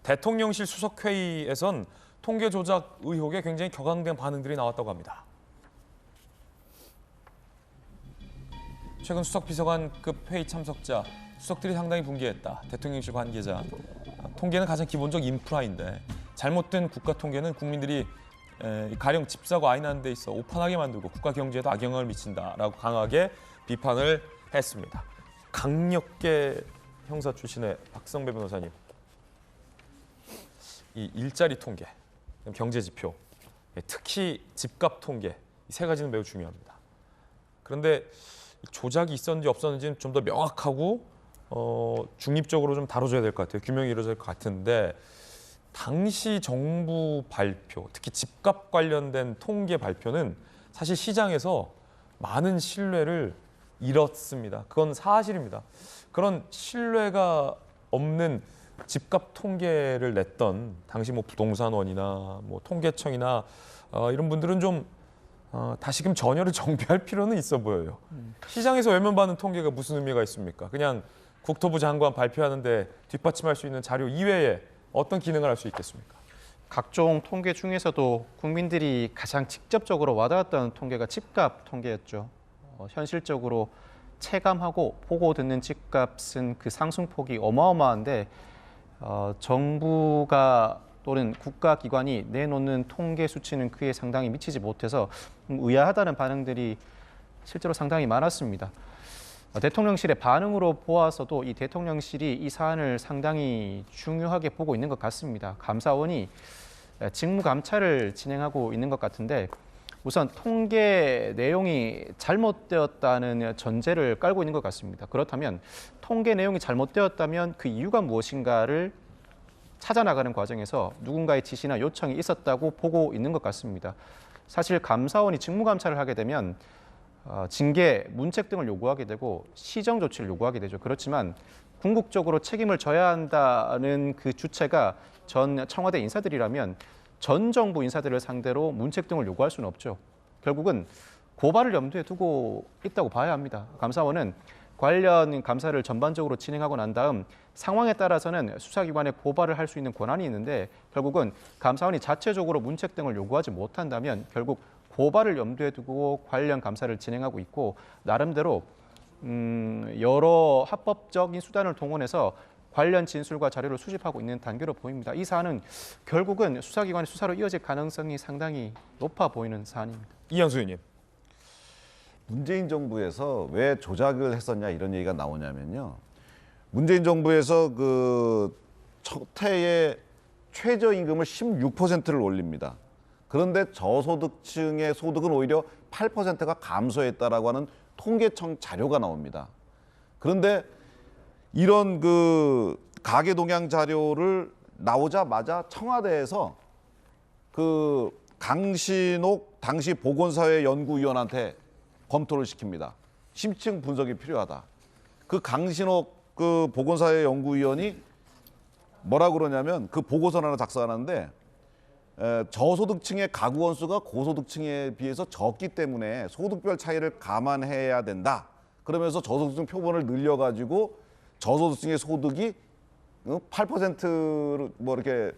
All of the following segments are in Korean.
대통령실 수석회의에선 통계 조작 의혹에 굉장히 격앙된 반응들이 나왔다고 합니다. 최근 수석비서관급 회의 참석자, 수석들이 상당히 분개했다. 대통령실 관계자. 통계는 가장 기본적 인프라인데 잘못된 국가 통계는 국민들이 가령 집 사고 아이 낳는 데 있어 오판하게 만들고 국가 경제에도 악영향을 미친다라고 강하게 비판을 했습니다. 강력계 형사 출신의 박성배 변호사님. 이 일자리 통계, 경제 지표, 특히 집값 통계 이 세 가지는 매우 중요합니다. 그런데 조작이 있었는지 없었는지는 좀 더 명확하고 중립적으로 좀 다뤄줘야 될 것 같아요. 규명이 이루어질 것 같은데 당시 정부 발표, 특히 집값 관련된 통계 발표는 사실 시장에서 많은 신뢰를 잃었습니다. 그건 사실입니다. 그런 신뢰가 없는 집값 통계를 냈던 당시 뭐 부동산원이나 뭐 통계청이나 이런 분들은 좀 다시금 전열을 정비할 필요는 있어 보여요. 시장에서 외면받는 통계가 무슨 의미가 있습니까? 그냥 국토부 장관 발표하는데 뒷받침할 수 있는 자료 이외에 어떤 기능을 할 수 있겠습니까? 각종 통계 중에서도 국민들이 가장 직접적으로 와닿았던 통계가 집값 통계였죠. 현실적으로 체감하고 보고 듣는 집값은 그 상승폭이 어마어마한데 정부가 또는 국가기관이 내놓는 통계 수치는 그에 상당히 미치지 못해서 의아하다는 반응들이 실제로 상당히 많았습니다. 대통령실의 반응으로 보아서도 이 대통령실이 이 사안을 상당히 중요하게 보고 있는 것 같습니다. 감사원이 직무 감찰을 진행하고 있는 것 같은데 우선 통계 내용이 잘못되었다는 전제를 깔고 있는 것 같습니다. 그렇다면 통계 내용이 잘못되었다면 그 이유가 무엇인가를 찾아나가는 과정에서 누군가의 지시나 요청이 있었다고 보고 있는 것 같습니다. 사실 감사원이 직무 감찰을 하게 되면 징계, 문책 등을 요구하게 되고 시정 조치를 요구하게 되죠. 그렇지만 궁극적으로 책임을 져야 한다는 그 주체가 전 청와대 인사들이라면 전 정부 인사들을 상대로 문책 등을 요구할 수는 없죠. 결국은 고발을 염두에 두고 있다고 봐야 합니다. 감사원은 관련 감사를 전반적으로 진행하고 난 다음 상황에 따라서는 수사기관에 고발을 할 수 있는 권한이 있는데 결국은 감사원이 자체적으로 문책 등을 요구하지 못한다면 결국 고발을 염두에 두고 관련 감사를 진행하고 있고 나름대로 여러 합법적인 수단을 동원해서 관련 진술과 자료를 수집하고 있는 단계로 보입니다. 이 사안은 결국은 수사기관의 수사로 이어질 가능성이 상당히 높아 보이는 사안입니다. 이현수 의원님. 문재인 정부에서 왜 조작을 했었냐 이런 얘기가 나오냐면요. 문재인 정부에서 그 첫 해에 최저임금을 16%를 올립니다. 그런데 저소득층의 소득은 오히려 8%가 감소했다라고 하는 통계청 자료가 나옵니다. 그런데 이런 그 가계 동향 자료를 나오자마자 청와대에서 그 강신옥 당시 보건사회연구위원한테 검토를 시킵니다. 심층 분석이 필요하다. 그 강신옥 그 보건사회연구위원이 뭐라 그러냐면 그 보고서를 하나 작성하는데 저소득층의 가구 원수가 고소득층에 비해서 적기 때문에 소득별 차이를 감안해야 된다. 그러면서 저소득층 표본을 늘려가지고 저소득층의 소득이 8%로 뭐 이렇게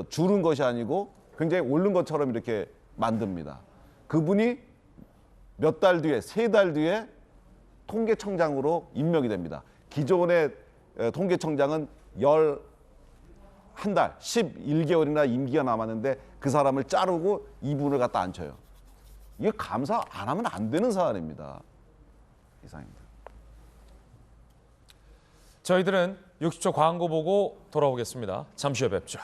줄은 것이 아니고 굉장히 오른 것처럼 이렇게 만듭니다. 그분이 몇 달 뒤에, 3달 뒤에 통계청장으로 임명이 됩니다. 기존의 통계청장은 11달, 11개월이나 임기가 남았는데 그 사람을 자르고 이분을 갖다 앉혀요. 이게 감사 안 하면 안 되는 사안입니다. 이상입니다. 저희들은 60초 광고 보고 돌아오겠습니다. 잠시 후에 뵙죠.